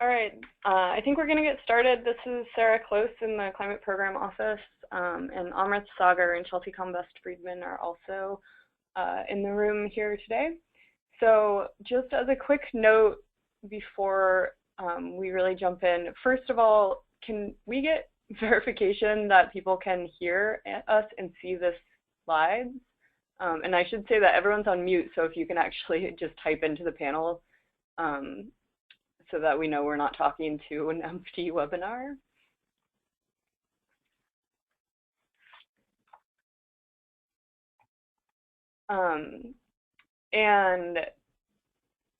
All right, I think we're going to get started. This is Sarah Close in the Climate Program Office, and Amrit Sagar and Chelsea Combest-Friedman are also in the room here today. So just as a quick note before we really jump in, first of all, can we get verification that people can hear us and see the slides? And I should say that everyone's on mute, so if you can actually just type into the panel so that we know we're not talking to an empty webinar. And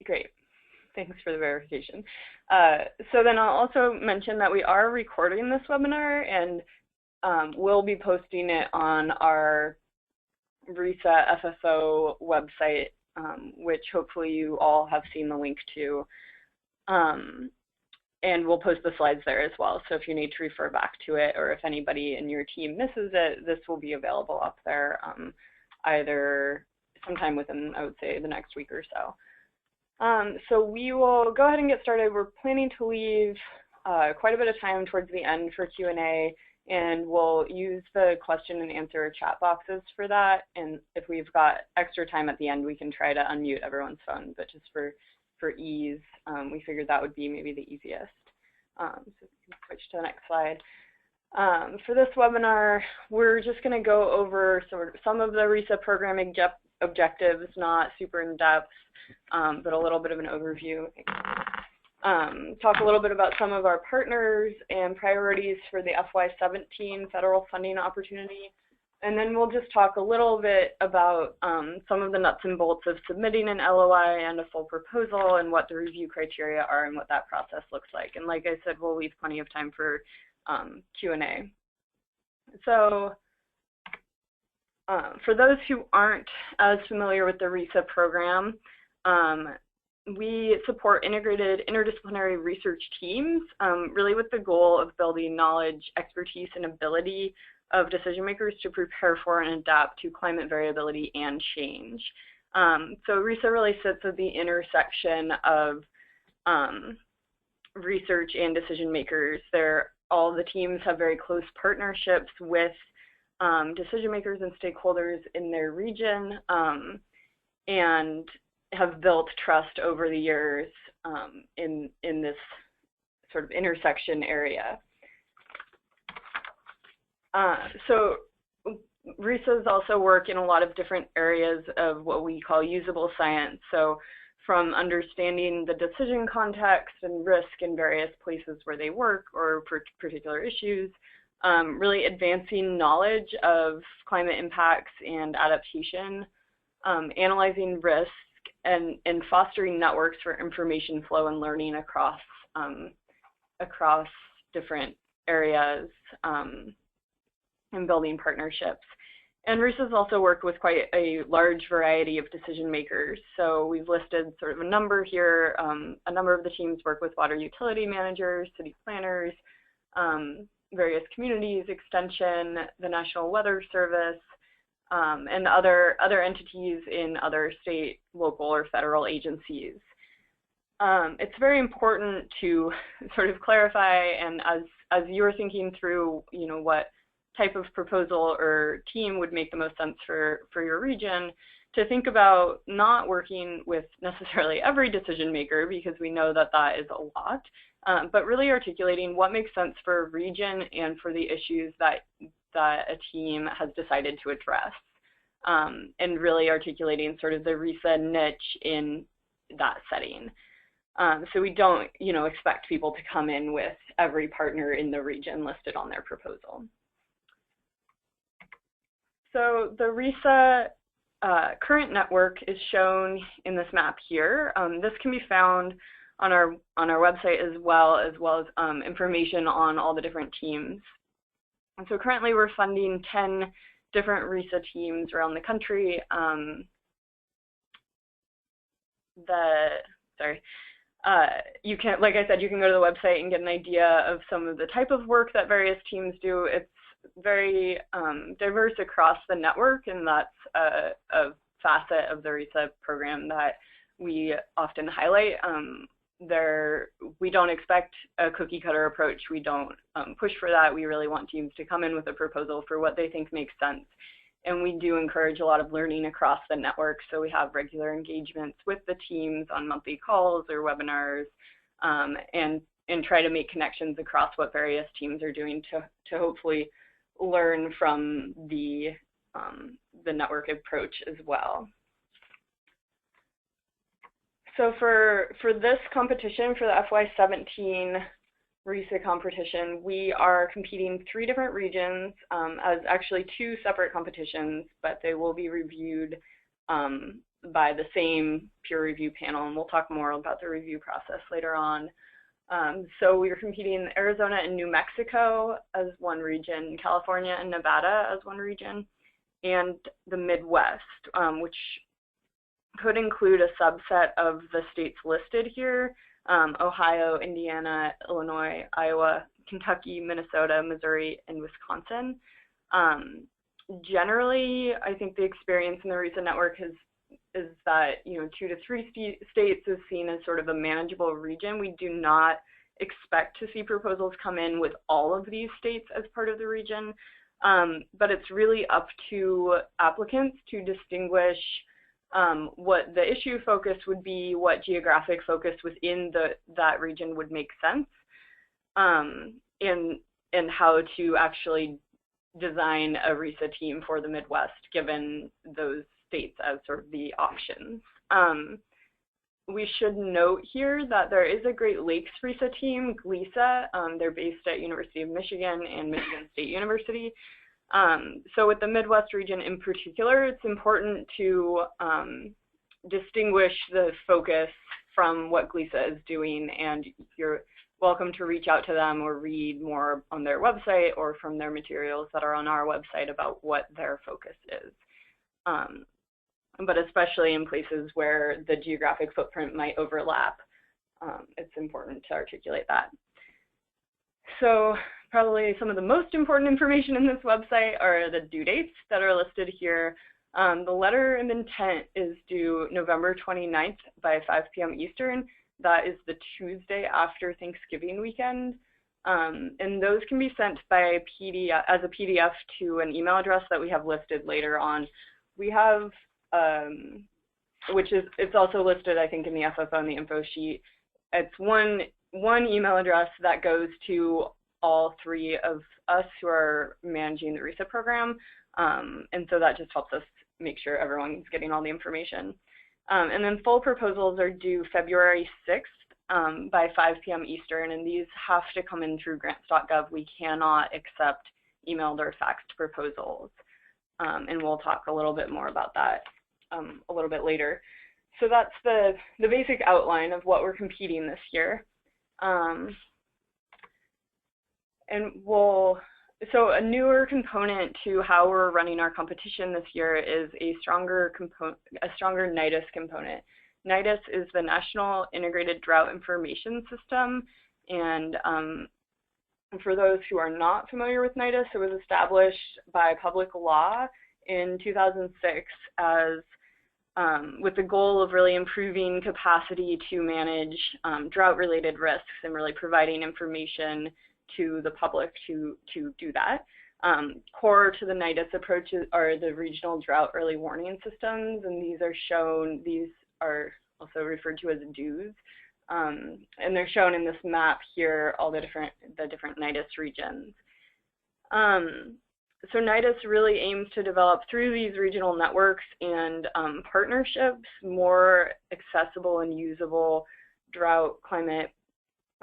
great, thanks for the verification. So then I'll also mention that we are recording this webinar, and we'll be posting it on our Risa FFO website, which hopefully you all have seen the link to. And we'll post the slides there as well. So if you need to refer back to it, or if anybody in your team misses it, this will be available up there either sometime within, I would say, the next week or so. So we will go ahead and get started. We're planning to leave quite a bit of time towards the end for Q&A, and we'll use the question and answer chat boxes for that. And if we've got extra time at the end, we can try to unmute everyone's phone, but just for ease, we figured that would be maybe the easiest. So we can switch to the next slide. For this webinar, we're just going to go over sort of some of the Risa programming objectives, not super in-depth, but a little bit of an overview. Talk a little bit about some of our partners and priorities for the FY17 federal funding opportunity. And then we'll just talk a little bit about some of the nuts and bolts of submitting an LOI and a full proposal, and what the review criteria are and what that process looks like. And like I said, we'll leave plenty of time for Q&A. So for those who aren't as familiar with the Risa program, we support integrated interdisciplinary research teams, really with the goal of building knowledge, expertise, and ability of decision makers to prepare for and adapt to climate variability and change. So Risa really sits at the intersection of research and decision makers. All the teams have very close partnerships with decision makers and stakeholders in their region, and have built trust over the years in this sort of intersection area. So Risas also work in a lot of different areas of what we call usable science. So from understanding the decision context and risk in various places where they work or for particular issues, really advancing knowledge of climate impacts and adaptation, analyzing risk, and fostering networks for information flow and learning across different areas, and building partnerships. And Risa's also worked with quite a large variety of decision makers. So we've listed sort of a number here. A number of the teams work with water utility managers, city planners, various communities, extension, the National Weather Service, and other entities in other state, local, or federal agencies. It's very important to sort of clarify, and as you're thinking through, what type of proposal or team would make the most sense for your region, to think about not working with necessarily every decision maker, because we know that that is a lot, but really articulating what makes sense for a region and for the issues that a team has decided to address, and really articulating sort of the Risa niche in that setting. So we don't, expect people to come in with every partner in the region listed on their proposal. So the Risa current network is shown in this map here. This can be found on our website as well as information on all the different teams. And so currently we're funding 10 different Risa teams around the country. You can, like I said, you can go to the website and get an idea of some of the type of work that various teams do. It's very diverse across the network, and that's a facet of the Risa program that we often highlight. we don't expect a cookie cutter approach. We don't push for that. We really want teams to come in with a proposal for what they think makes sense. And we do encourage a lot of learning across the network. So we have regular engagements with the teams on monthly calls or webinars, and try to make connections across what various teams are doing to hopefully learn from the network approach as well. So for this competition, for the FY17 Risa competition, we are competing 3 different regions as actually 2 separate competitions, but they will be reviewed by the same peer review panel, and we'll talk more about the review process later on. So we are competing in Arizona and New Mexico as one region, California and Nevada as one region, and the Midwest, which could include a subset of the states listed here: Ohio, Indiana, Illinois, Iowa, Kentucky, Minnesota, Missouri, and Wisconsin. Generally, I think the experience in the Risa network is that 2 to 3 states is seen as sort of a manageable region. We do not expect to see proposals come in with all of these states as part of the region, but it's really up to applicants to distinguish what the issue focus would be, what geographic focus within that region would make sense, and how to actually design a Risa team for the Midwest, given those states as sort of the options. We should note here that there is a Great Lakes Risa team, GLISA. They're based at University of Michigan and Michigan State University. So with the Midwest region in particular, it's important to distinguish the focus from what GLISA is doing, and you're welcome to reach out to them or read more on their website or from their materials that are on our website about what their focus is. But especially in places where the geographic footprint might overlap, it's important to articulate that. So probably some of the most important information in this website are the due dates that are listed here. The letter of intent is due November 29th by 5 p.m. Eastern. That is the Tuesday after Thanksgiving weekend. And those can be sent by PDF, as a PDF to an email address that we have listed later on. We have, it's also listed, I think, in the FFO and the info sheet. It's one email address that goes to all 3 of us who are managing the Risa program. And so that just helps us make sure everyone's getting all the information. And then full proposals are due February 6th by 5 p.m. Eastern, and these have to come in through grants.gov. We cannot accept emailed or faxed proposals. And we'll talk a little bit more about that a little bit later. So that's the basic outline of what we're competing this year. So a newer component to how we're running our competition this year is a stronger Nidus component. Nidus is the National Integrated Drought Information System, and for those who are not familiar with Nidus, it was established by public law in 2006 as with the goal of really improving capacity to manage drought-related risks and really providing information to the public to do that. Core to the Nidus approaches are the regional drought early warning systems, and these are also referred to as DEWs. And they're shown in this map here, all the different Nidus regions. So Nidus really aims to develop through these regional networks and partnerships more accessible and usable drought, climate,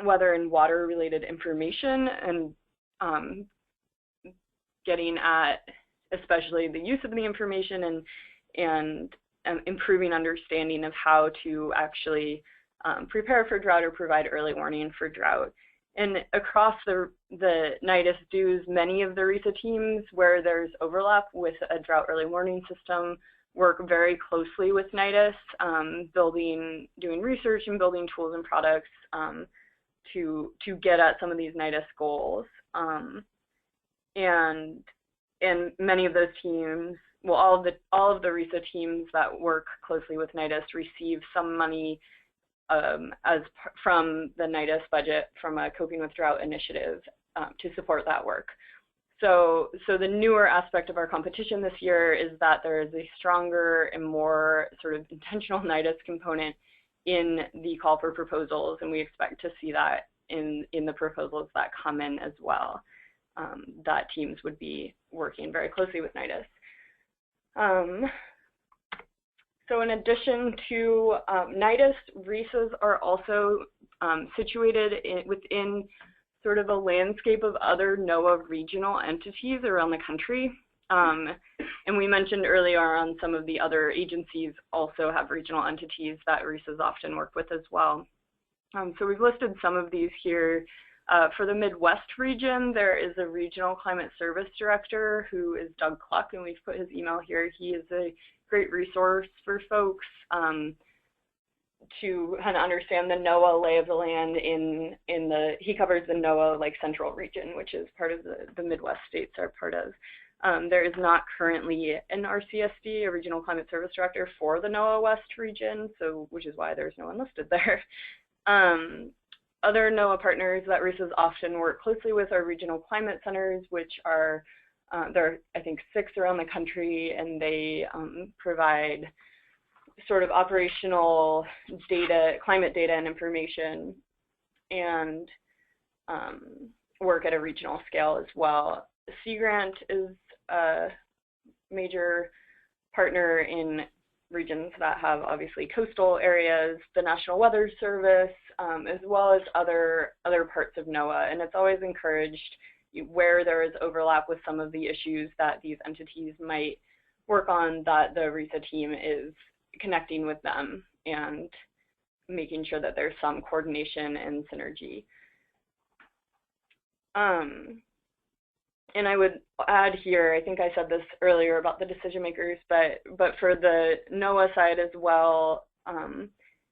weather, and water-related information, and getting at especially the use of the information and improving understanding of how to actually prepare for drought or provide early warning for drought. And across the Nidus DEWs, many of the Risa teams where there's overlap with a drought early warning system work very closely with Nidus, doing research and building tools and products to get at some of these Nidus goals. And many of those teams, well, all of the Risa teams that work closely with Nidus receive some money from the Nidus budget from a Coping with Drought initiative to support that work. So the newer aspect of our competition this year is that there is a stronger and more sort of intentional Nidus component in the call for proposals, and we expect to see that in the proposals that come in as well, that teams would be working very closely with Nidus. So in addition to Nidus, Risas are also situated within sort of a landscape of other NOAA regional entities around the country. And we mentioned earlier on some of the other agencies also have regional entities that Risas often work with as well. So we've listed some of these here. For the Midwest region, there is a regional climate service director who is Doug Cluck, and we've put his email here. He is a great resource for folks to kind of understand the NOAA lay of the land he covers the NOAA like central region, which is part of the Midwest states are part of. There is not currently an RCSD, a regional climate service director for the NOAA West region, which is why there's no one listed there. Other NOAA partners that Risas often work closely with are regional climate centers, which are, there are, I think, 6 around the country, and they provide sort of operational data, climate data and information, and work at a regional scale as well. Sea Grant is a major partner in regions that have obviously coastal areas, the National Weather Service, as well as other parts of NOAA. And it's always encouraged where there is overlap with some of the issues that these entities might work on, that the Risa team is connecting with them and making sure that there's some coordination and synergy. And I would add here, I think I said this earlier about the decision makers, but for the NOAA side as well,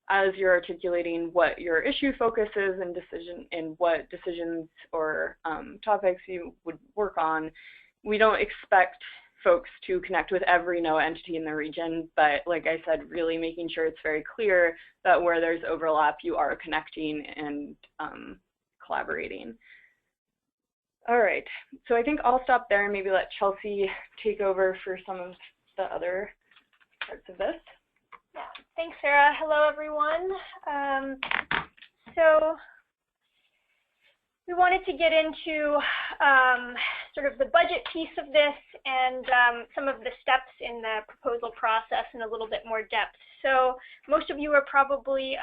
as you're articulating what your issue focus is and what decisions or topics you would work on, we don't expect folks to connect with every NOAA entity in the region, but like I said, really making sure it's very clear that where there's overlap, you are connecting and collaborating. All right, so I think I'll stop there and maybe let Chelsea take over for some of the other parts of this. Yeah, thanks, Sarah. Hello, everyone. So we wanted to get into sort of the budget piece of this and some of the steps in the proposal process in a little bit more depth. So most of you are probably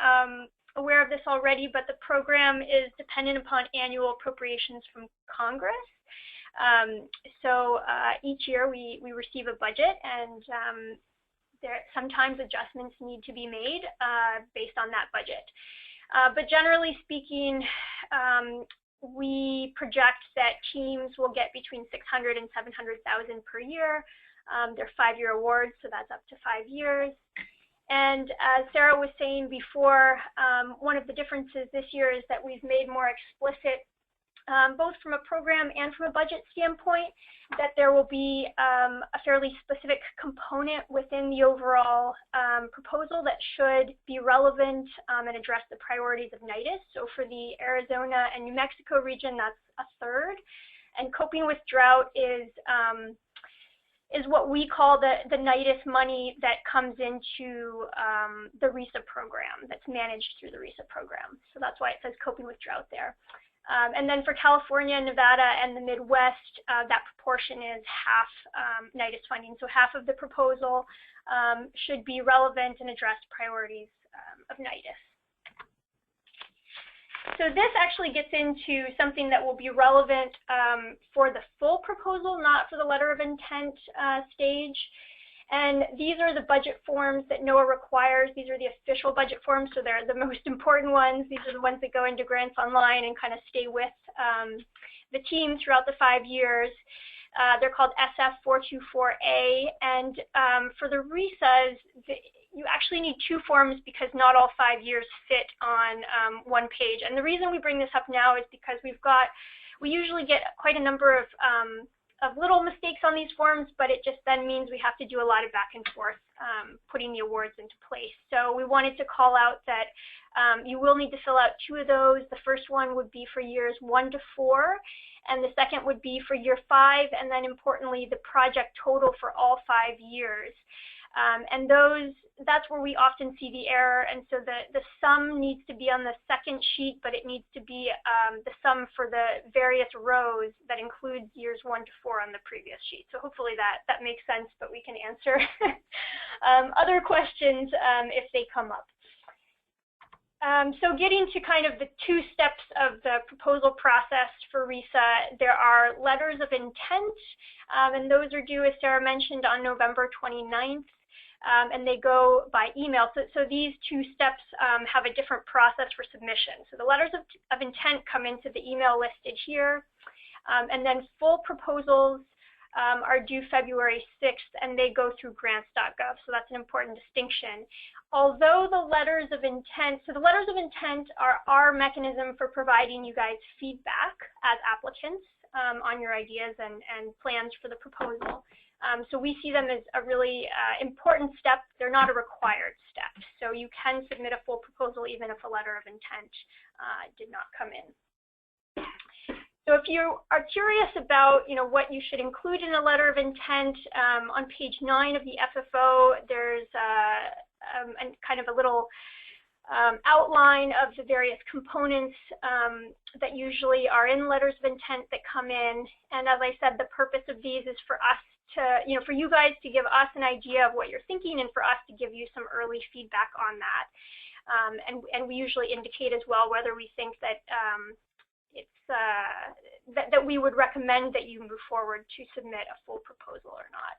aware of this already, but the program is dependent upon annual appropriations from Congress. So each year we receive a budget, and sometimes adjustments need to be made based on that budget. But generally speaking, we project that teams will get between $600,000 and $700,000 per year. They're 5-year awards, so that's up to 5 years. And as Sarah was saying before, one of the differences this year is that we've made more explicit, both from a program and from a budget standpoint, that there will be a fairly specific component within the overall proposal that should be relevant and address the priorities of Nidus. So for the Arizona and New Mexico region, that's a third. And Coping with Drought is what we call the Nidus money that comes into the Risa program, that's managed through the Risa program. So that's why it says Coping with Drought there. And then for California, Nevada, and the Midwest, that proportion is half Nidus funding. So half of the proposal should be relevant and address priorities of Nidus. So this actually gets into something that will be relevant for the full proposal, not for the letter of intent stage. And these are the budget forms that NOAA requires. These are the official budget forms, so they're the most important ones. These are the ones that go into Grants Online and kind of stay with the team throughout the 5 years. They're called SF424A, and for the Risas, you actually need 2 forms because not all 5 years fit on one page. And the reason we bring this up now is because we usually get quite a number of of little mistakes on these forms, but it just then means we have to do a lot of back and forth putting the awards into place. So we wanted to call out that you will need to fill out 2 of those. The first one would be for years 1 to 4, and the second would be for year 5, and then importantly, the project total for all 5 years. And that's where we often see the error, and so the sum needs to be on the second sheet, but it needs to be the sum for the various rows that includes years 1 to 4 on the previous sheet. So hopefully that makes sense, but we can answer other questions if they come up. So getting to kind of the 2 steps of the proposal process for Risa, there are letters of intent, and those are due, as Sarah mentioned, on November 29th. And they go by email. So these 2 steps have a different process for submission. So the letters of intent come into the email listed here, and then full proposals are due February 6th, and they go through grants.gov. So that's an important distinction. Although the letters of intent, so the letters of intent are our mechanism for providing you guys feedback as applicants on your ideas and plans for the proposal. So we see them as a really important step. They're not a required step. So you can submit a full proposal even if a letter of intent did not come in. So if you are curious about, what you should include in a letter of intent, on page 9 of the FFO, there's kind of a little outline of the various components that usually are in letters of intent that come in. And as I said, the purpose of these is for us to, for you guys to give us an idea of what you're thinking and for us to give you some early feedback on that. And we usually indicate as well whether we think that that we would recommend that you move forward to submit a full proposal or not.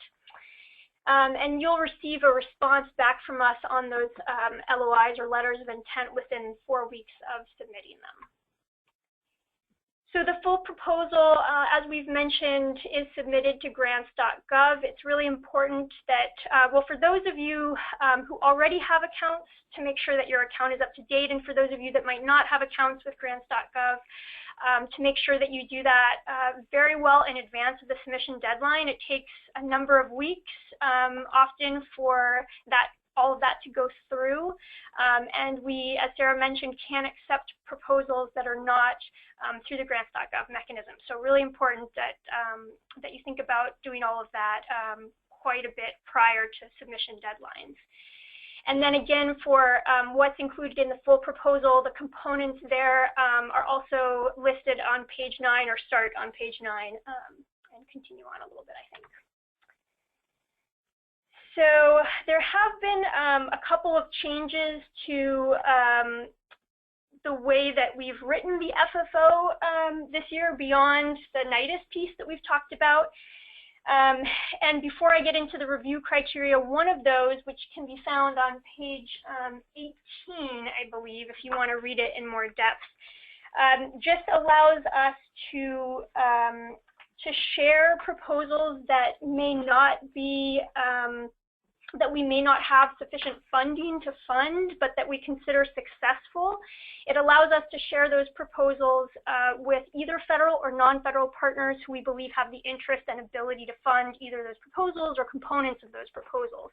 And you'll receive a response back from us on those LOIs or letters of intent within 4 weeks of submitting them. So the full proposal, as we've mentioned, is submitted to grants.gov. It's really important that, well, for those of you who already have accounts, to make sure that your account is up to date, and for those of you that might not have accounts with grants.gov, to make sure that you do that very well in advance of the submission deadline. It takes a number of weeks, often, for all of that to go through, and we, as Sarah mentioned, can accept proposals that are not through the grants.gov mechanism. So really important that that you think about doing all of that quite a bit prior to submission deadlines. And then again, for what's included in the full proposal, the components there are also listed on page 9, or start on page 9 and continue on a little bit, I think. So there have been a couple of changes to the way that we've written the FFO this year beyond the Nidus piece that we've talked about. And before I get into the review criteria, one of those, which can be found on page 18, I believe, if you want to read it in more depth, just allows us to share proposals that may not be that we may not have sufficient funding to fund, but that we consider successful. It allows us to share those proposals with either federal or non-federal partners who we believe have the interest and ability to fund either those proposals or components of those proposals.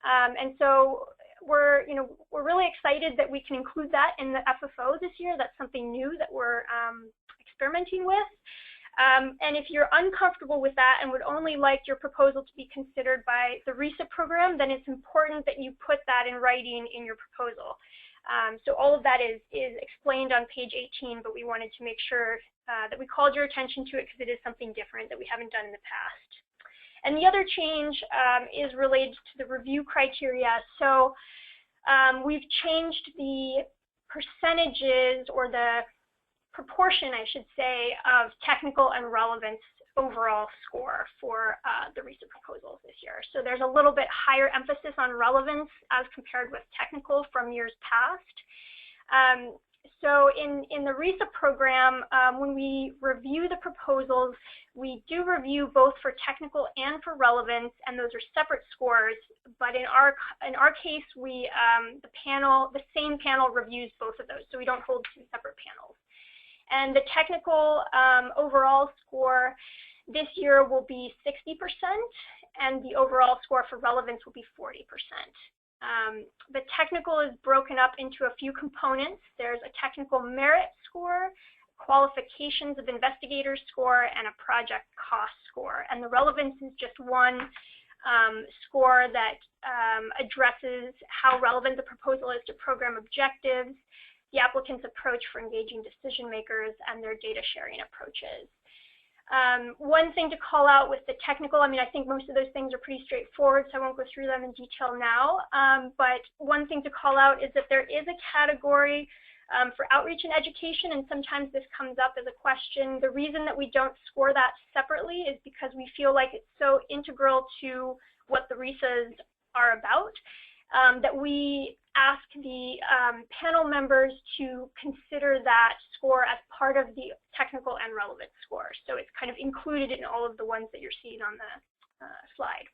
And so we're really excited that we can include that in the FFO this year. That's something new that we're experimenting with. And if you're uncomfortable with that and would only like your proposal to be considered by the Risa program, then it's important that you put that in writing in your proposal. So all of that is explained on page 18, but we wanted to make sure that we called your attention to it because it is something different that we haven't done in the past. And the other change is related to the review criteria. So we've changed the percentages, or the proportion, I should say, of technical and relevance overall score for the Risa proposals this year. So there's a little bit higher emphasis on relevance as compared with technical from years past. So in the Risa program, when we review the proposals, we do review both for technical and for relevance, and those are separate scores. But in our case, we the same panel reviews both of those, so we don't hold 2 separate panels. And the technical overall score This year will be 60%, and the overall score for relevance will be 40%. The technical is broken up into a few components. There's a technical merit score, qualifications of investigators score, and a project cost score. And the relevance is just one score that addresses how relevant the proposal is to program objectives, the applicant's approach for engaging decision makers, and their data sharing approaches. One thing to call out with the technical, I mean, I think most of those things are pretty straightforward, so I won't go through them in detail now. But one thing to call out is that there is a category for outreach and education, and sometimes this comes up as a question. The reason that we don't score that separately is because we feel like it's so integral to what the Risas are about that we ask the panel members to consider that score as part of the technical and relevant score. So it's kind of included in all of the ones that you're seeing on the slide.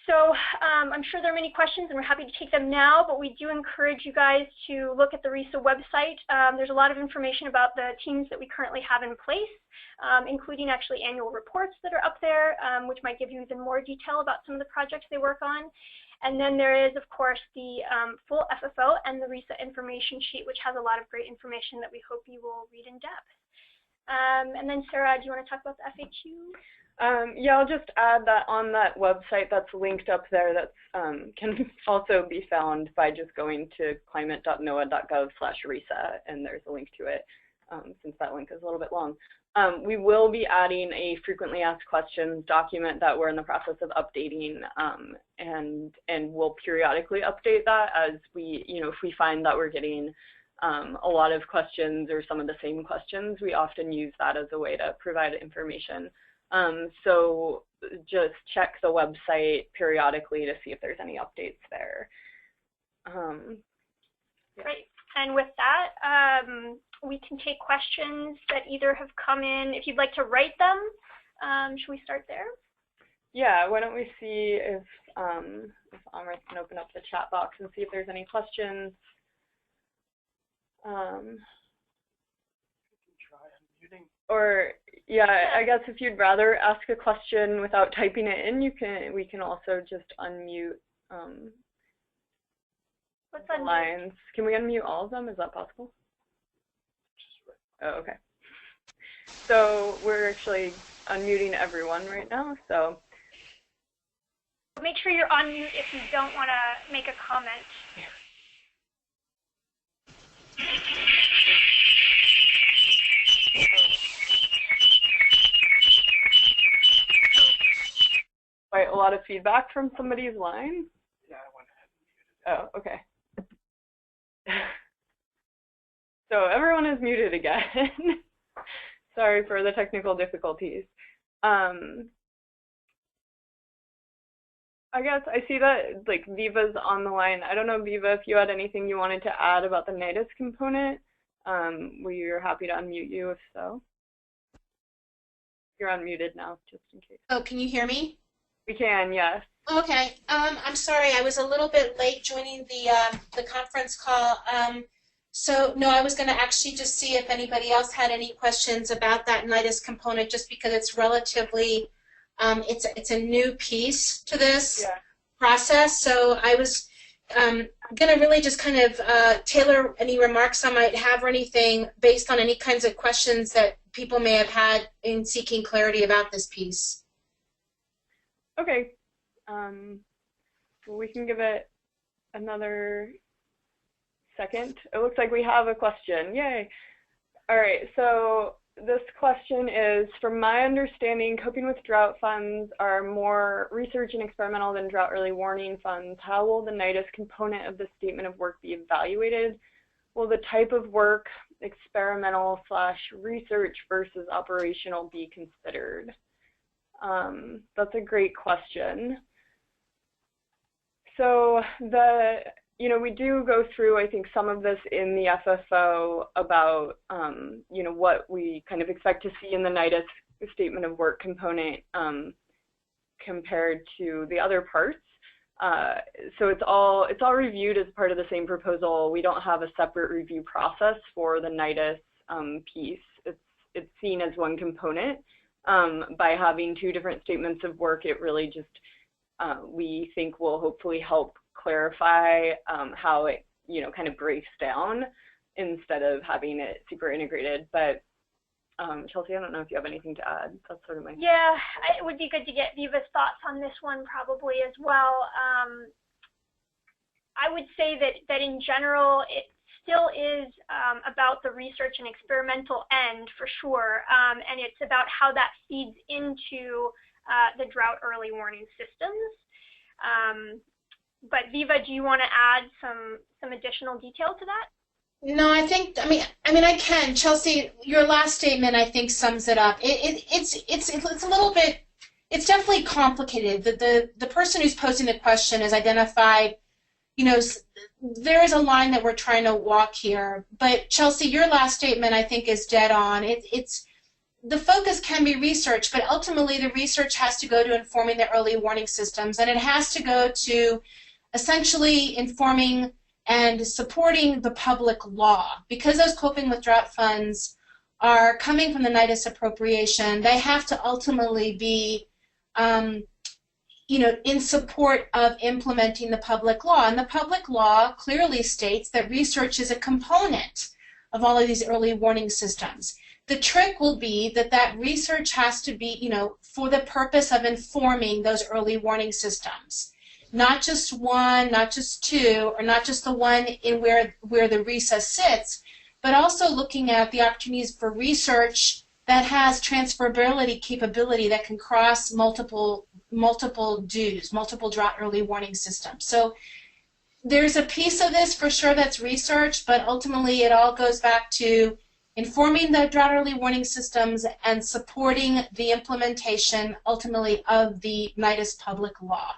So I'm sure there are many questions, and we're happy to take them now, but we do encourage you guys to look at the Risa website. There's a lot of information about the teams that we currently have in place, including actually annual reports that are up there, which might give you even more detail about some of the projects they work on. And then there is, of course, the full FFO and the Risa information sheet, which has a lot of great information that we hope you will read in depth. And then, Sarah, do you want to talk about the FAQ? Yeah, I'll just add that on that website that's linked up there, that can also be found by just going to climate.noaa.gov/Risa, and there's a link to it, since that link is a little bit long. We will be adding a frequently asked questions document that we're in the process of updating, and we'll periodically update that as we, if we find that we're getting a lot of questions or some of the same questions, we often use that as a way to provide information. So just check the website periodically to see if there's any updates there. Yeah. Great. And with that, we can take questions that either have come in. If you'd like to write them, should we start there? Yeah, why don't we see if Amrit can open up the chat box and see if there's any questions. Or yeah, I guess if you'd rather ask a question without typing it in, we can also just unmute the lines. Can we unmute all of them? Is that possible? Oh, okay. So we're actually unmuting everyone right now, so. Make sure you're on mute if you don't want to make a comment. Quite a lot of feedback from somebody's line? Yeah, I went ahead and muted it. Oh, okay. So everyone is muted again. Sorry for the technical difficulties. I guess I see that like Viva's on the line. I don't know, Viva, if you had anything you wanted to add about the Nidus component. We are happy to unmute you if so. You're unmuted now, just in case. Oh, can you hear me? We can, yes. Okay. I'm sorry, I was a little bit late joining the conference call. So no, I was going to actually just see if anybody else had any questions about that Nidus component, just because it's relatively, it's a new piece to this process. So I was going to really just kind of tailor any remarks I might have or anything based on any kinds of questions that people may have had in seeking clarity about this piece. Okay. Well, we can give it another second. It looks like we have a question. Yay. All right, so this question is, from my understanding, coping with drought funds are more research and experimental than drought early warning funds. How will the Nidus component of the statement of work be evaluated? Will the type of work, experimental / research versus operational, be considered? That's a great question. So we do go through, I think, some of this in the FFO about, what we kind of expect to see in the Nidus statement of work component compared to the other parts. So it's all reviewed as part of the same proposal. We don't have a separate review process for the Nidus piece. It's seen as one component. By having two different statements of work, it really just, we think will hopefully help clarify how it, kind of breaks down instead of having it super integrated. But Chelsea, I don't know if you have anything to add. That's sort of my... Yeah, it would be good to get Viva's thoughts on this one probably as well. I would say that in general, it still is about the research and experimental end for sure, and it's about how that feeds into the drought early warning systems. But Viva, do you want to add some additional detail to that? No, I can. Chelsea, your last statement I think sums it up. It's a little bit. It's definitely complicated. The person who's posing the question has identified, there is a line that we're trying to walk here. But Chelsea, your last statement I think is dead on. It's the focus can be research, but ultimately the research has to go to informing the early warning systems, and it has to go to essentially informing and supporting the public law. Because those coping with drought funds are coming from the Nidus appropriation, they have to ultimately be in support of implementing the public law. And the public law clearly states that research is a component of all of these early warning systems. The trick will be that research has to be, for the purpose of informing those early warning systems. Not just one, not just two, or not just the one in where the Risa sits, but also looking at the opportunities for research that has transferability capability that can cross multiple DEWs, multiple drought early warning systems. So there's a piece of this for sure that's research, but ultimately it all goes back to informing the drought early warning systems and supporting the implementation ultimately of the Nidus public law.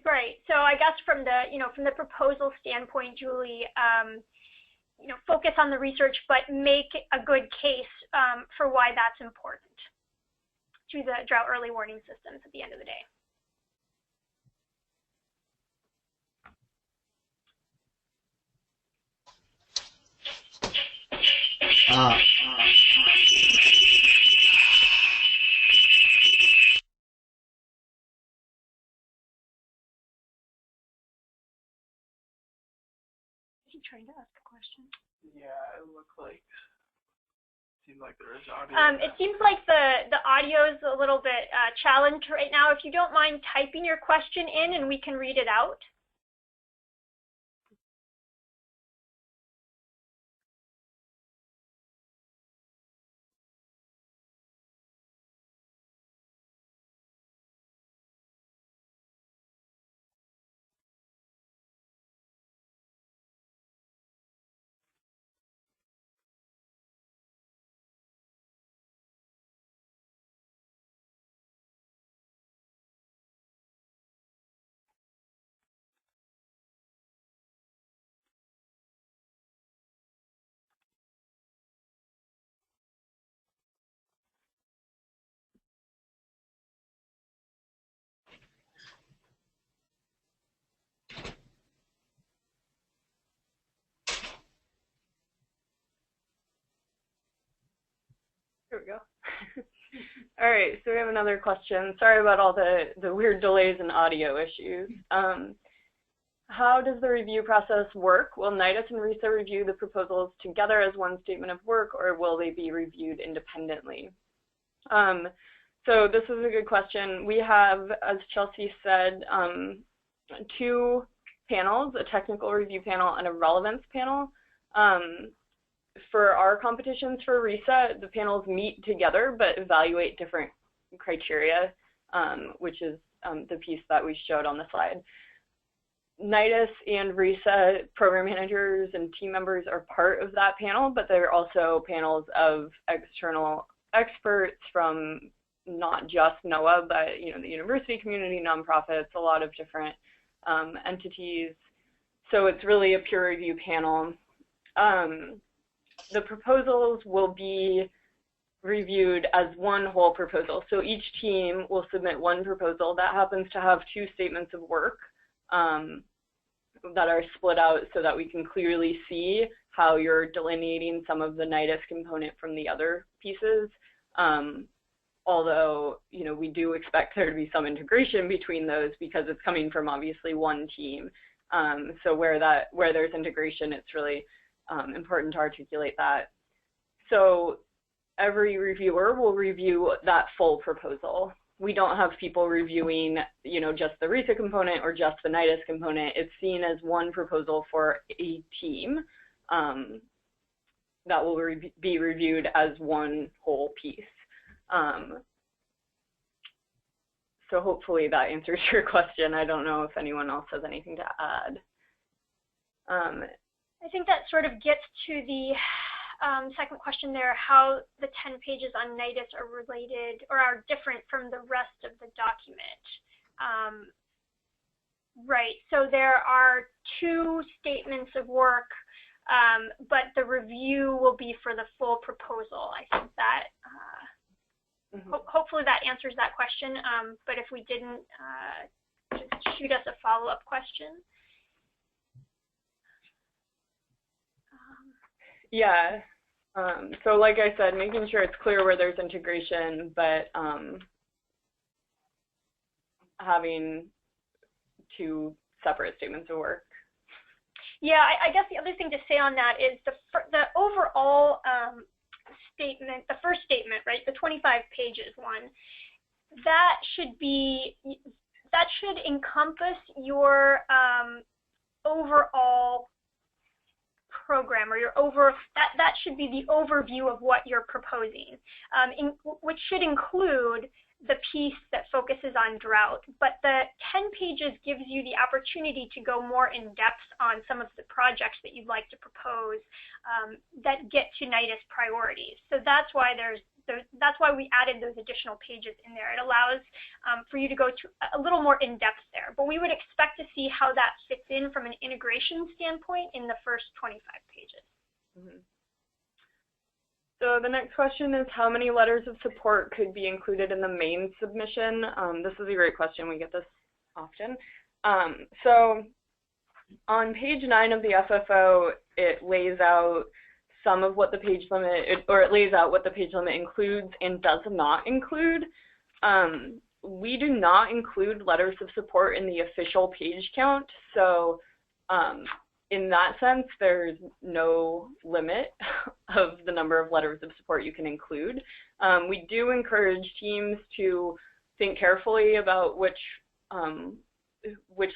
Right. So I guess from the proposal standpoint, Julie, focus on the research, but make a good case for why that's important to the drought early warning systems at the end of the day. Trying to ask a question. Yeah, it looked like. Seemed like there is audio. It seems like the audio is a little bit challenged right now. If you don't mind typing your question in, and we can read it out. Here we go. All right, so we have another question. Sorry about all the weird delays and audio issues. How does the review process work? Will Nidus and Risa review the proposals together as one statement of work, or will they be reviewed independently? So this is a good question. We have, as Chelsea said, two panels, a technical review panel and a relevance panel. For our competitions for Risa, the panels meet together but evaluate different criteria, which is the piece that we showed on the slide. Nidus and Risa program managers and team members are part of that panel, but they're also panels of external experts from not just NOAA, but the university community, nonprofits, a lot of different entities. So it's really a peer review panel. The proposals will be reviewed as one whole proposal. So each team will submit one proposal that happens to have two statements of work that are split out so that we can clearly see how you're delineating some of the Nidus component from the other pieces. Although, you know, we do expect there to be some integration between those because it's coming from obviously one team. So where there's integration, it's really important to articulate that. So every reviewer will review that full proposal. We don't have people reviewing, you know, just the Risa component or just the Nidus component. It's seen as one proposal for a team that will be reviewed as one whole piece. So hopefully that answers your question. I don't know if anyone else has anything to add. I think that sort of gets to the second question there, how the 10 pages on Nidus are related or are different from the rest of the document. Right, so there are 2 statements of work, but the review will be for the full proposal. I think that hopefully that answers that question, but if we didn't, just shoot us a follow-up question. Yeah, so like I said, making sure it's clear where there's integration, but having 2 separate statements of work. Yeah, I guess the other thing to say on that is the overall statement, the first statement, right, the 25 pages one, that should encompass your overall program, or that should be the overview of what you're proposing, which should include the piece that focuses on drought. But the 10 pages gives you the opportunity to go more in depth on some of the projects that you'd like to propose that get to Nidus priorities. So that's why that's why we added those additional pages in there. It allows for you to go to a little more in depth there. But we would expect to see how that fits in from an integration standpoint in the first 25 pages. Mm-hmm. So the next question is, how many letters of support could be included in the main submission? This is a great question. We get this often. So on page 9 of the FFO, it lays out some of what the page limit, it lays out what the page limit includes and does not include. We do not include letters of support in the official page count. So in that sense, there's no limit of the number of letters of support you can include. We do encourage teams to think carefully about which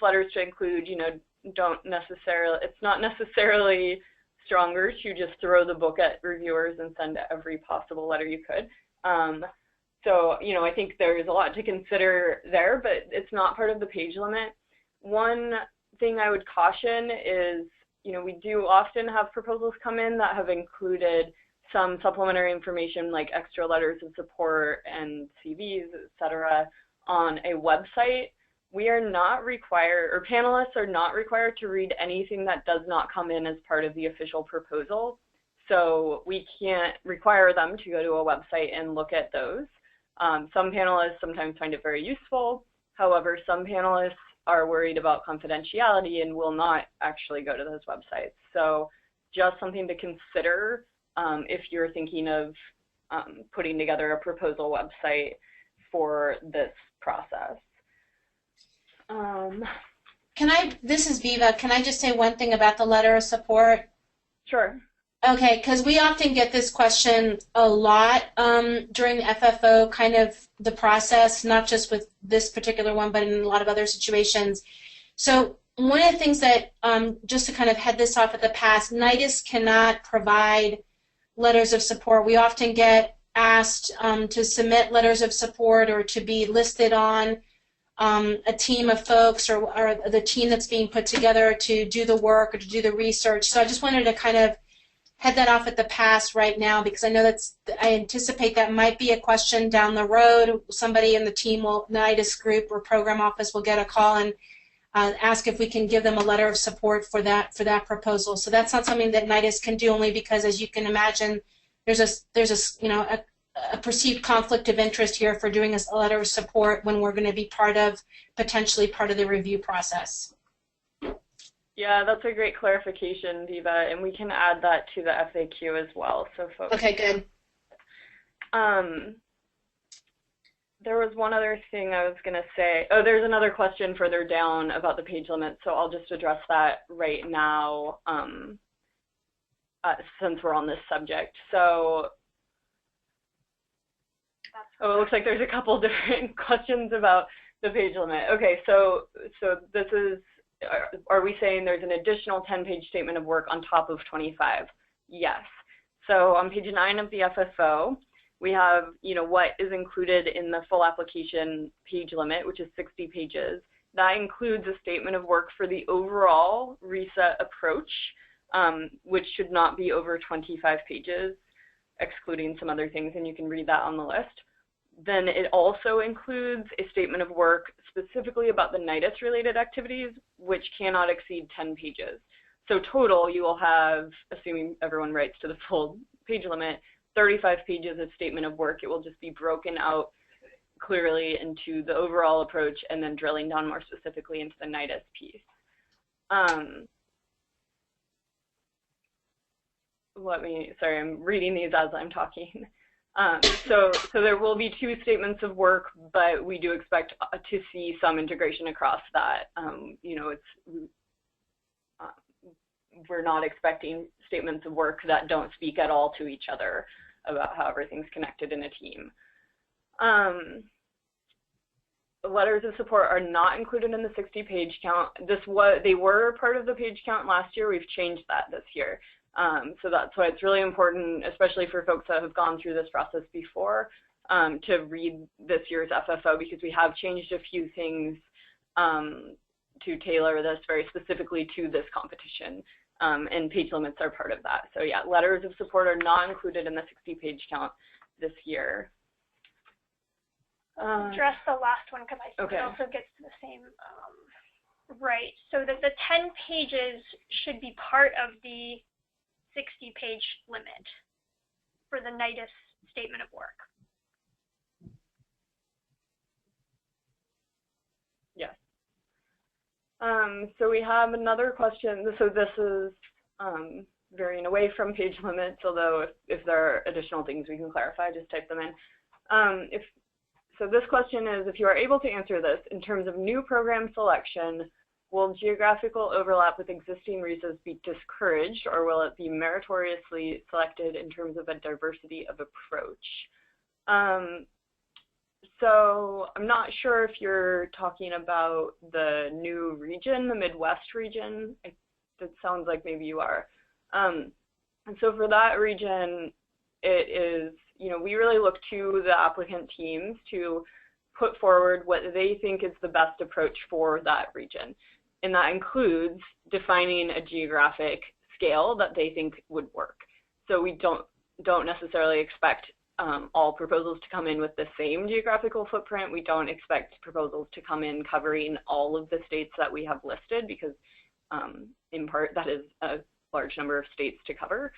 letters to include. You know, it's not necessarily stronger to just throw the book at reviewers and send every possible letter you could. So, you know, I think there's a lot to consider there, but it's not part of the page limit. One thing I would caution is, you know, we do often have proposals come in that have included some supplementary information like extra letters of support and CVs, etc., on a website. We are not required, or panelists are not required to read anything that does not come in as part of the official proposal. So we can't require them to go to a website and look at those. Some panelists sometimes find it very useful. However, some panelists are worried about confidentiality and will not actually go to those websites. So just something to consider if you're thinking of putting together a proposal website for this process. This is Viva, can I just say one thing about the letter of support? Sure. Okay, because we often get this question a lot during the FFO kind of the process, not just with this particular one, but in a lot of other situations. So one of the things that, just to kind of head this off at the pass, Nidus cannot provide letters of support. We often get asked to submit letters of support or to be listed on a team of folks or the team that's being put together to do the work or to do the research. So I just wanted to kind of head that off at the pass right now, because I know I anticipate that might be a question down the road. Somebody in the team Nidus group or program office will get a call and ask if we can give them a letter of support for that proposal. So that's not something that Nidus can do, only because, as you can imagine, there's a perceived conflict of interest here for doing a letter of support when we're going to be potentially part of the review process. Yeah, that's a great clarification, Viva, and we can add that to the FAQ as well. So folks. Okay, good. There was one other thing I was going to say. Oh, there's another question further down about the page limit, so I'll just address that right now since we're on this subject. So, it looks like there's a couple different questions about the page limit. Okay, so this is, are we saying there's an additional 10-page statement of work on top of 25? Yes. So on page 9 of the FFO, we have, what is included in the full application page limit, which is 60 pages. That includes a statement of work for the overall Risa approach, which should not be over 25 pages, excluding some other things, and you can read that on the list. Then it also includes a statement of work specifically about the Nidus-related activities, which cannot exceed 10 pages. So total, you will have, assuming everyone writes to the full page limit, 35 pages of statement of work. It will just be broken out clearly into the overall approach and then drilling down more specifically into the Nidus piece. Sorry, I'm reading these as I'm talking. So there will be 2 statements of work, but we do expect to see some integration across that. We're not expecting statements of work that don't speak at all to each other about how everything's connected in a team. Letters of support are not included in the 60-page count. They were part of the page count last year. We've changed that this year. So that's why it's really important, especially for folks that have gone through this process before, to read this year's FFO, because we have changed a few things to tailor this very specifically to this competition, and page limits are part of that. So yeah, letters of support are not included in the 60-page count this year. Address the last one because I think it also gets to the same, right. So that the 10 pages should be part of the 60-page limit for the Nidus statement of work. Yes. So we have another question. So this is varying away from page limits, although if there are additional things we can clarify, just type them in. So this question is, if you are able to answer this, in terms of new program selection, will geographical overlap with existing Risas be discouraged, or will it be meritoriously selected in terms of a diversity of approach? So I'm not sure if you're talking about the new region, the Midwest region. It sounds like maybe you are. And so for that region, it is, we really look to the applicant teams to put forward what they think is the best approach for that region. And that includes defining a geographic scale that they think would work. So we don't necessarily expect all proposals to come in with the same geographical footprint. We don't expect proposals to come in covering all of the states that we have listed, because in part that is a large number of states to cover.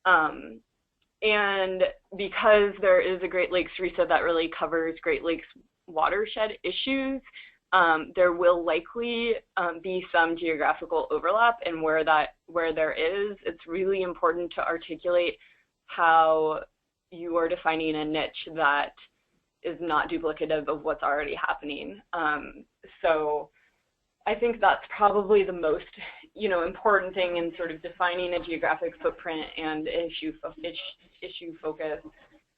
And because there is a Great Lakes Risa that really covers Great Lakes watershed issues, there will likely be some geographical overlap, and where there is, it's really important to articulate how you are defining a niche that is not duplicative of what's already happening. So I think that's probably the most important thing in sort of defining a geographic footprint and issue focus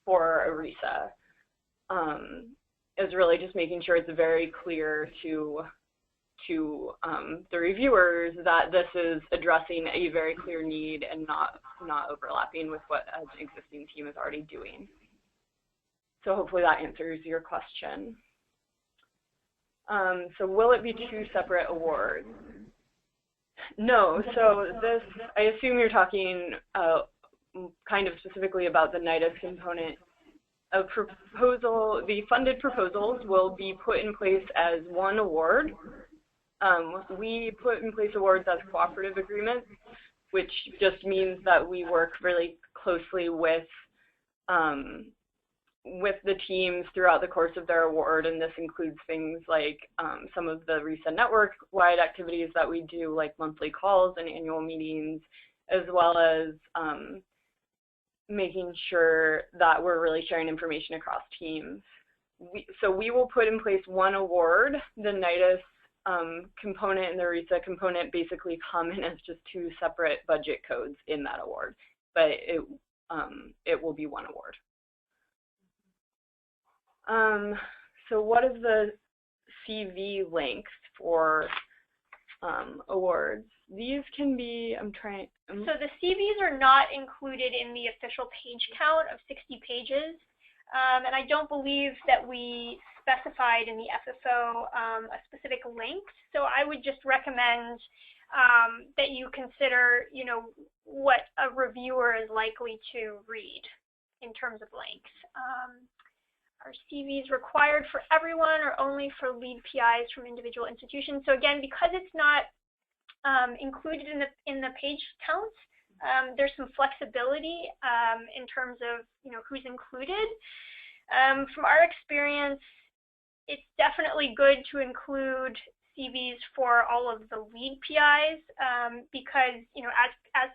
for a Risa. Is really just making sure it's very clear to the reviewers that this is addressing a very clear need and not overlapping with what an existing team is already doing. So hopefully that answers your question. So will it be 2 separate awards? No, so this, I assume you're talking kind of specifically about the Nidus component. The funded proposals will be put in place as one award. We put in place awards as cooperative agreements, which just means that we work really closely with the teams throughout the course of their award, and this includes things like some of the Risa network-wide activities that we do, like monthly calls and annual meetings, as well as making sure that we're really sharing information across teams. So we will put in place one award. The Nidus component and the Risa component basically come in as just two separate budget codes in that award, but it will be one award. So what is the CV length for awards? These can be, So the CVs are not included in the official page count of 60 pages. And I don't believe that we specified in the FFO a specific length. So I would just recommend that you consider, what a reviewer is likely to read in terms of length. Are CVs required for everyone or only for lead PIs from individual institutions? So again, because it's not included in the page counts, there's some flexibility in terms of who's included. From our experience, it's definitely good to include CVs for all of the lead PIs because as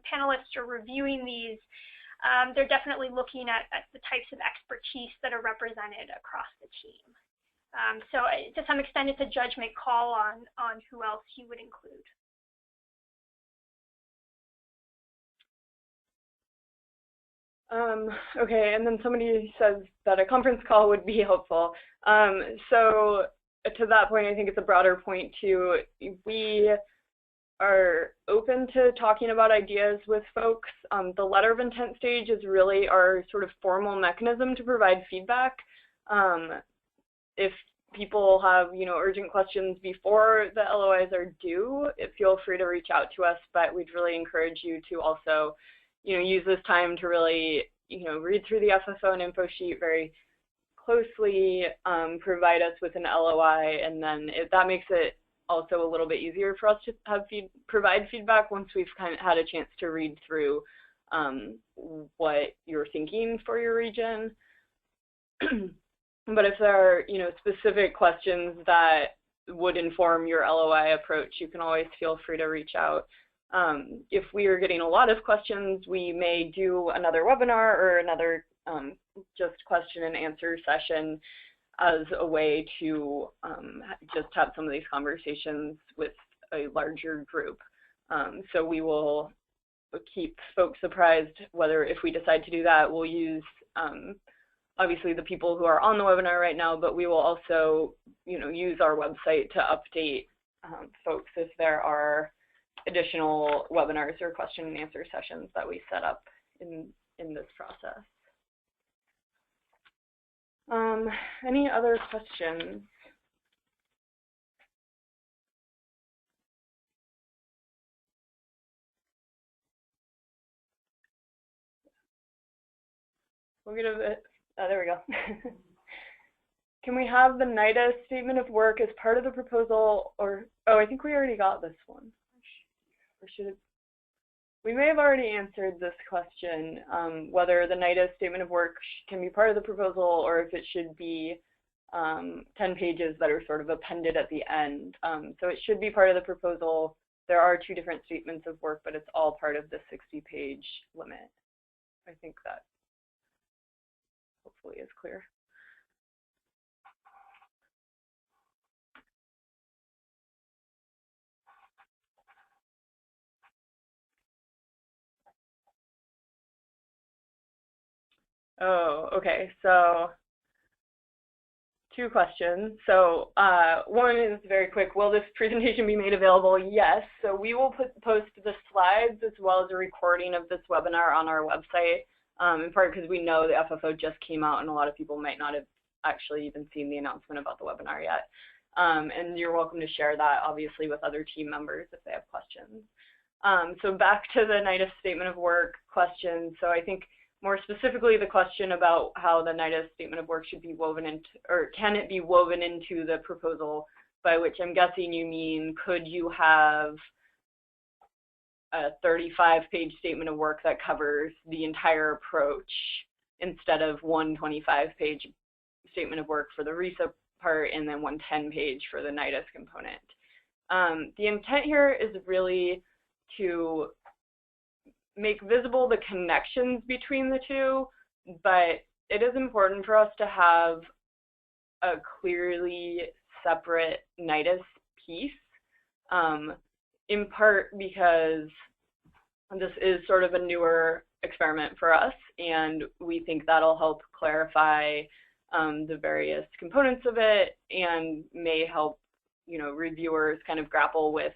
panelists are reviewing these, they're definitely looking at the types of expertise that are represented across the team. So to some extent, it's a judgment call on who else you would include. Okay, and then somebody says that a conference call would be helpful. So to that point, I think it's a broader point too. We are open to talking about ideas with folks. The letter of intent stage is really our sort of formal mechanism to provide feedback. If people have, urgent questions before the LOIs are due, feel free to reach out to us, but we'd really encourage you to also use this time to really, read through the FFO and info sheet very closely, provide us with an LOI, and then that makes it also a little bit easier for us to provide feedback once we've kind of had a chance to read through what you're thinking for your region. But if there are, specific questions that would inform your LOI approach, you can always feel free to reach out. If we are getting a lot of questions, we may do another webinar or another just question and answer session as a way to just have some of these conversations with a larger group. So we will keep folks surprised whether if we decide to do that, we'll use obviously the people who are on the webinar right now, but we will also use our website to update folks if there are additional webinars or question and answer sessions that we set up in this process. Any other questions? We'll get a bit, there we go. Can we have the Nidus statement of work as part of the proposal, or, oh, I think we already got this one. Or should it? We may have already answered this question, whether the Nidus statement of work can be part of the proposal or if it should be 10 pages that are sort of appended at the end. So it should be part of the proposal. There are two different statements of work, but it's all part of the 60-page limit. I think that hopefully is clear. Oh, okay, so two questions. So one is very quick. Will this presentation be made available? Yes. So we will post the slides as well as a recording of this webinar on our website, in part because we know the FFO just came out and a lot of people might not have actually even seen the announcement about the webinar yet. And you're welcome to share that, obviously, with other team members if they have questions. So back to the Nidus statement of work question. So I think more specifically, the question about how the Nidus statement of work should be woven into, or can it be woven into the proposal, by which I'm guessing you mean, could you have a 35-page statement of work that covers the entire approach instead of one 25-page statement of work for the Risa part and then one 10-page for the Nidus component? The intent here is really to make visible the connections between the two, but it is important for us to have a clearly separate Nidus piece, in part because this is sort of a newer experiment for us, and we think that'll help clarify the various components of it and may help, you know, reviewers kind of grapple with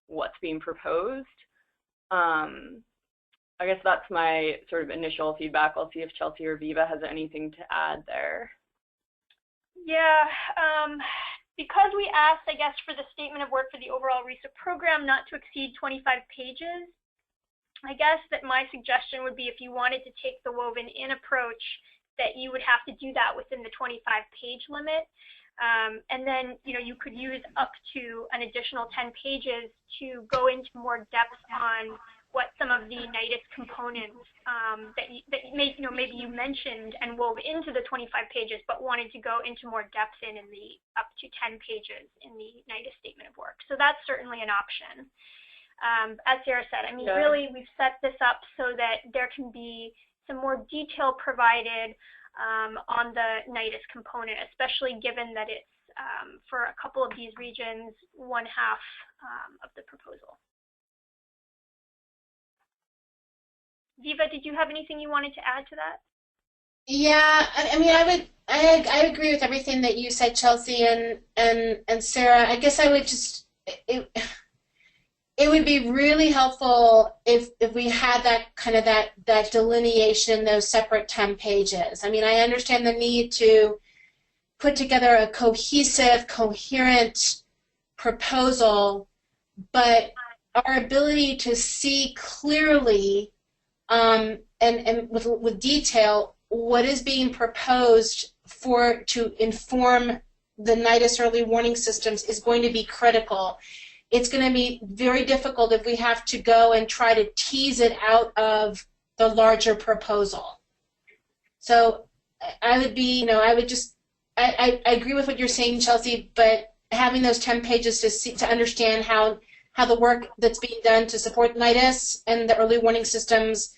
what's being proposed. I guess that's my sort of initial feedback. I'll see if Chelsea or Viva has anything to add there. Yeah, because we asked, I guess, for the statement of work for the overall Risa program not to exceed 25 pages, I guess that my suggestion would be if you wanted to take the woven in approach, that you would have to do that within the 25-page limit. And then, you know, you could use up to an additional 10 pages to go into more depth on what some of the Nidus components that maybe you mentioned and wove into the 25 pages, but wanted to go into more depth in the up to 10 pages in the Nidus statement of work. So that's certainly an option. As Sarah said, I mean, really, we've set this up so that there can be some more detail provided on the Nidus component, especially given that it's, for a couple of these regions, 1/2 of the proposal. Viva, did you have anything you wanted to add to that? Yeah, I mean, I agree with everything that you said, Chelsea and Sarah. I guess I would just it would be really helpful if we had that kind of that delineation, those separate 10 pages. I mean, I understand the need to put together a cohesive, coherent proposal, but our ability to see clearly and with detail what is being proposed to inform the Nidus early warning systems is going to be critical. It's going to be very difficult if we have to go and try to tease it out of the larger proposal. So I would be, you know, I agree with what you're saying, Chelsea, but having those 10 pages to understand how the work that's being done to support Nidus and the early warning systems,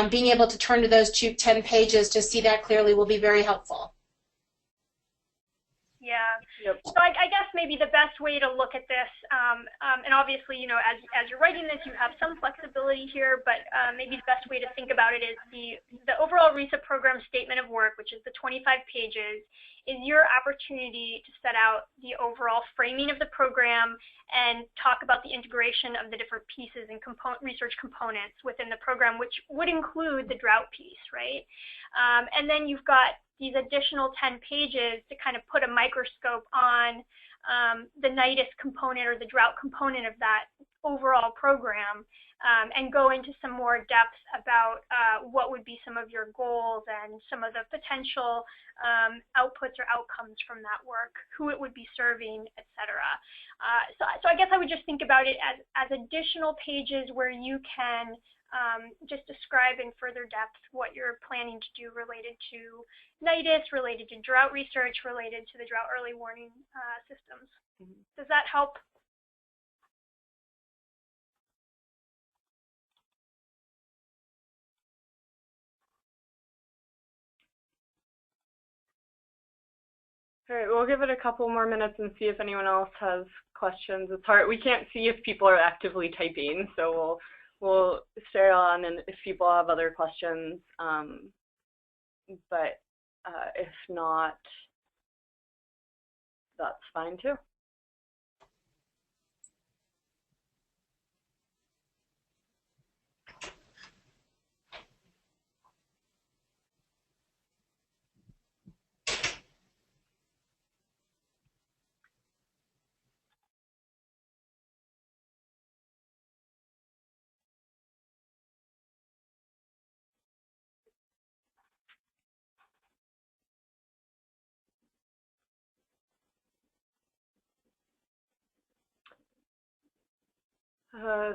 being able to turn to those 10 pages to see that clearly will be very helpful. Yeah. Yep. So I guess maybe the best way to look at this, and obviously, you know, as you're writing this, you have some flexibility here, but maybe the best way to think about it is the overall Risa program statement of work, which is the 25 pages, is your opportunity to set out the overall framing of the program and talk about the integration of the different pieces and research components within the program, which would include the drought piece, right? And then you've got these additional 10 pages to kind of put a microscope on the Nidus component or the drought component of that overall program, and go into some more depth about what would be some of your goals and some of the potential outputs or outcomes from that work, who it would be serving, etc. So I guess I would just think about it as additional pages where you can just describe in further depth what you're planning to do related to Nidus, related to drought research, related to the drought early warning systems. Mm-hmm. Does that help? All right, we'll give it a couple more minutes and see if anyone else has questions. It's hard. We can't see if people are actively typing, so we'll stay on and if people have other questions. But if not, that's fine too.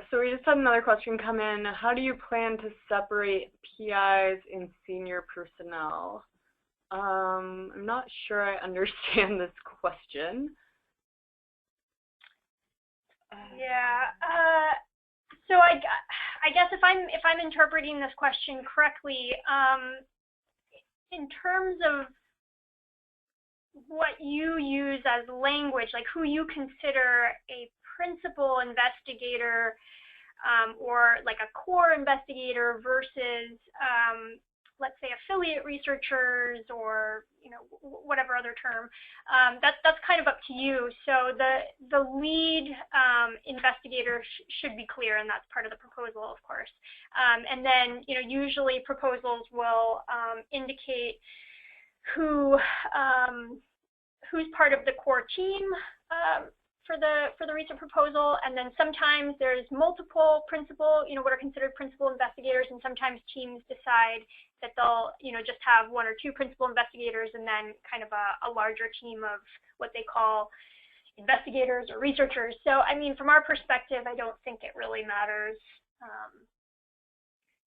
So we just had another question come in. How do you plan to separate PIs and senior personnel? I'm not sure I understand this question. Yeah. So I guess if I'm interpreting this question correctly, in terms of what you use as language, like who you consider a principal investigator or like a core investigator versus, let's say, affiliate researchers or whatever other term, that's kind of up to you. So the lead investigator should be clear, and that's part of the proposal, of course. And then usually proposals will indicate who's part of the core team for the recent proposal, and then sometimes there's multiple principal, what are considered principal investigators, and sometimes teams decide that they'll, just have one or two principal investigators and then kind of a larger team of what they call investigators or researchers. So, I mean, from our perspective, I don't think it really matters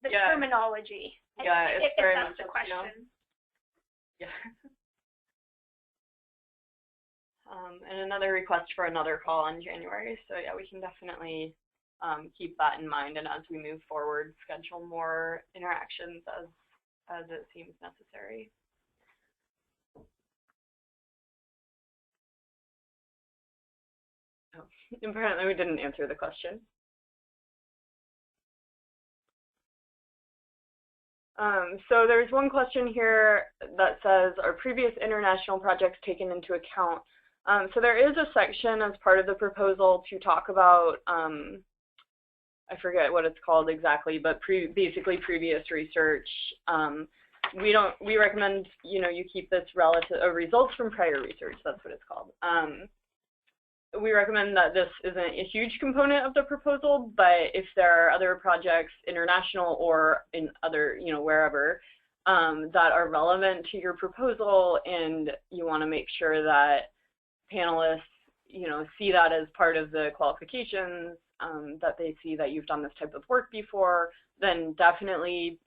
the terminology. Yeah, if that's the question. Yeah. And another request for another call in January. So yeah, we can definitely keep that in mind, and as we move forward, schedule more interactions as it seems necessary. Oh, apparently we didn't answer the question. So there's one question here that says, are previous international projects taken into account? So there is a section as part of the proposal to talk about, I forget what it's called exactly, but basically previous research. We recommend, you keep this relative, results from prior research, that's what it's called. We recommend that this isn't a huge component of the proposal, but if there are other projects, international or in other, wherever, that are relevant to your proposal, and you want to make sure that panelists, see that as part of the qualifications, that they see that you've done this type of work before, then definitely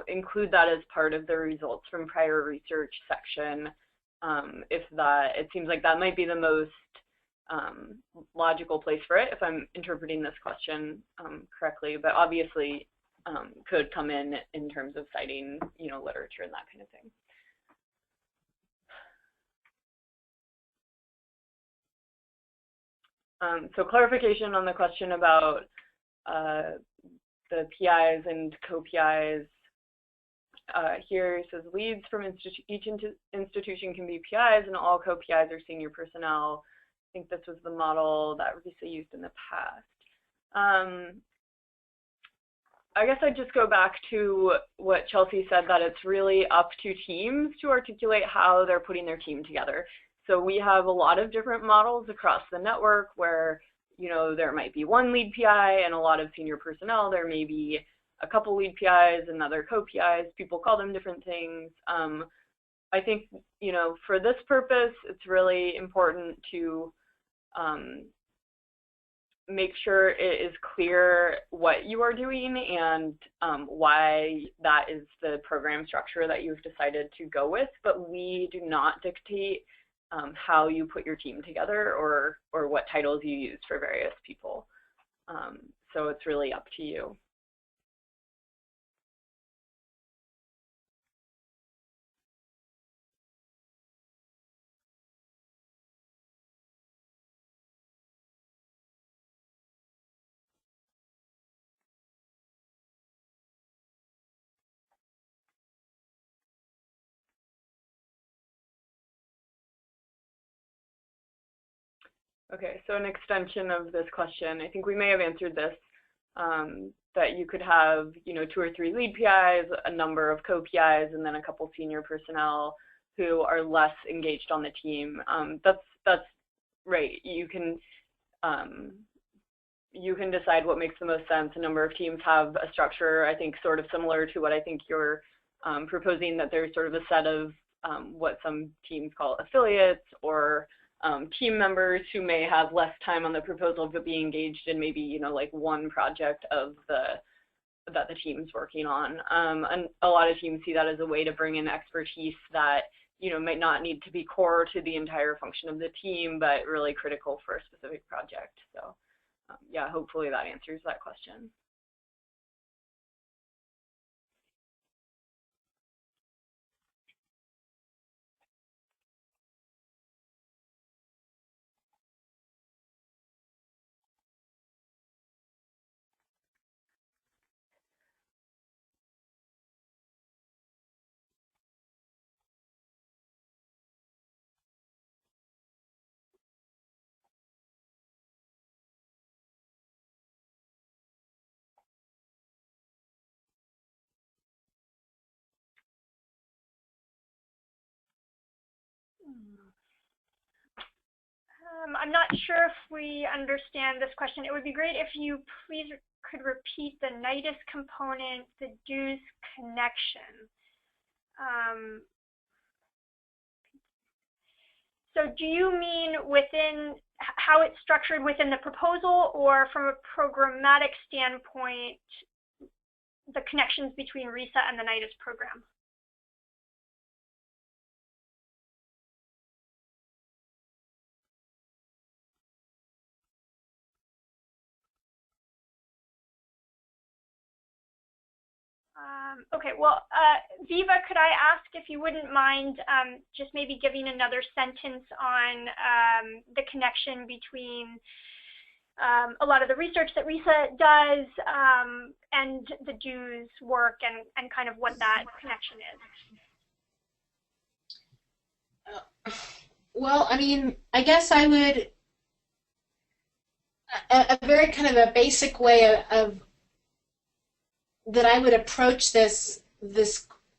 include that as part of the results from prior research section. It seems like that might be the most logical place for it, if I'm interpreting this question correctly, but obviously could come in terms of citing, literature and that kind of thing. So clarification on the question about the PIs and co-PIs. Here it says leads from each institution can be PIs, and all co-PIs are senior personnel. I think this was the model that Risa used in the past. I guess I'd just go back to what Chelsea said, that it's really up to teams to articulate how they're putting their team together. So we have a lot of different models across the network where, there might be one lead PI and a lot of senior personnel. There may be a couple lead PIs and other co-PIs. People call them different things. I think, for this purpose, it's really important to make sure it is clear what you are doing and why that is the program structure that you've decided to go with, but we do not dictate how you put your team together or what titles you use for various people. So it's really up to you. Okay, so an extension of this question, I think we may have answered this, that you could have, 2 or 3 lead PIs, a number of co-PIs, and then a couple senior personnel who are less engaged on the team. That's right. You can decide what makes the most sense. A number of teams have a structure, I think, sort of similar to what I think you're proposing, that there's sort of a set of what some teams call affiliates, or team members who may have less time on the proposal but be engaged in maybe, like one project of that the team's working on. And a lot of teams see that as a way to bring in expertise that, might not need to be core to the entire function of the team, but really critical for a specific project. So yeah, hopefully that answers that question. I'm not sure if we understand this question. It would be great if you please could repeat the Nidus component, the dues connection. So do you mean within how it's structured within the proposal, or from a programmatic standpoint, the connections between Risa and the Nidus program? Okay, well, Viva, could I ask if you wouldn't mind just maybe giving another sentence on the connection between a lot of the research that Risa does and the dues work, and kind of what that connection is? Well, I mean, I guess I would, a very kind of a basic way of that I would approach this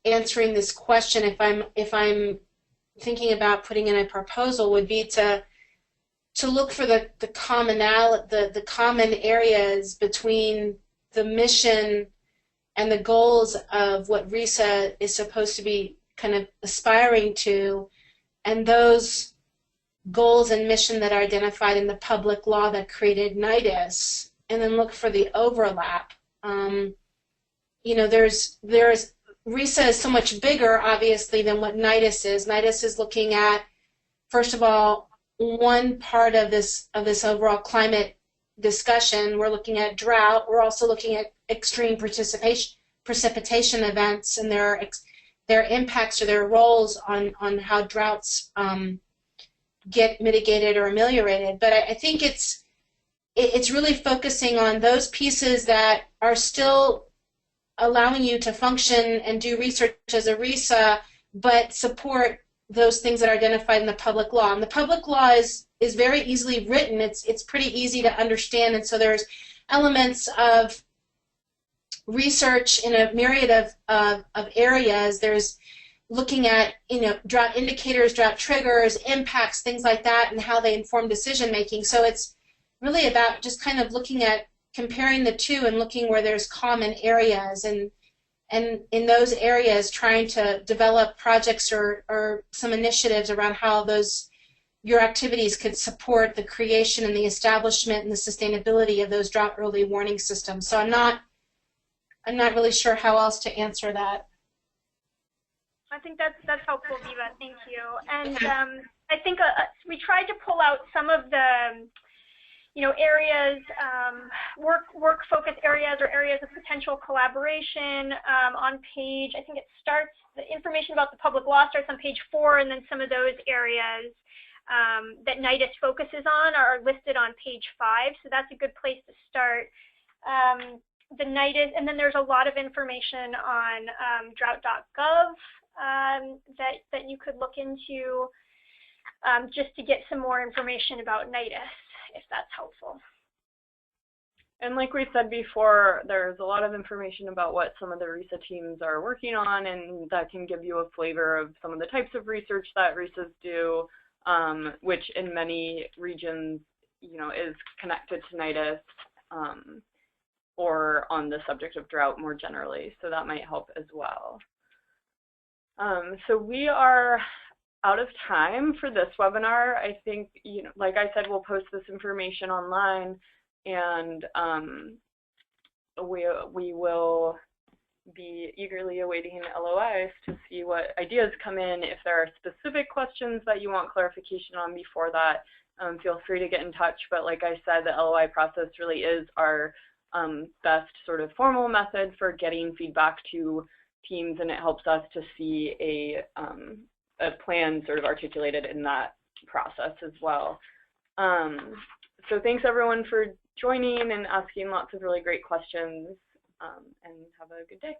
answering this question if I'm thinking about putting in a proposal would be to look for the common areas between the mission and the goals of what Risa is supposed to be kind of aspiring to, and those goals and mission that are identified in the public law that created Nidus, and then look for the overlap. You know, there's Risa is so much bigger, obviously, than what Nidus is. Nidus is looking at, first of all, one part of this overall climate discussion. We're looking at drought. We're also looking at extreme precipitation events and their impacts or their roles on how droughts get mitigated or ameliorated. But I think it's really focusing on those pieces that are still allowing you to function and do research as a Risa, but support those things that are identified in the public law. And the public law is very easily written. It's pretty easy to understand, and so there's elements of research in a myriad of areas. There's looking at, you know, drought indicators, drought triggers, impacts, things like that, and how they inform decision making. So it's really about just kind of looking at comparing the two and looking where there's common areas, and in those areas trying to develop projects or some initiatives around how your activities could support the creation and the establishment and the sustainability of those drought early warning systems. So I'm not really sure how else to answer that. I think that's helpful, Viva. Thank you. And I think we tried to pull out some of the areas, work focus areas or areas of potential collaboration on page, I think it starts, the information about the public law starts on page 4, and then some of those areas that Nidus focuses on are listed on page 5, so that's a good place to start. The Nidus, and then there's a lot of information on drought.gov that you could look into just to get some more information about Nidus, if that's helpful. And like we said before, there's a lot of information about what some of the Risa teams are working on, and that can give you a flavor of some of the types of research that Risas do, which in many regions, is connected to Nidus, or on the subject of drought more generally. So that might help as well. So we are out of time for this webinar. I think, like I said, we'll post this information online, and we will be eagerly awaiting LOIs to see what ideas come in. If there are specific questions that you want clarification on before that, feel free to get in touch. But like I said, the LOI process really is our best sort of formal method for getting feedback to teams, and it helps us to see a plan sort of articulated in that process as well. So thanks everyone for joining and asking lots of really great questions, and have a good day.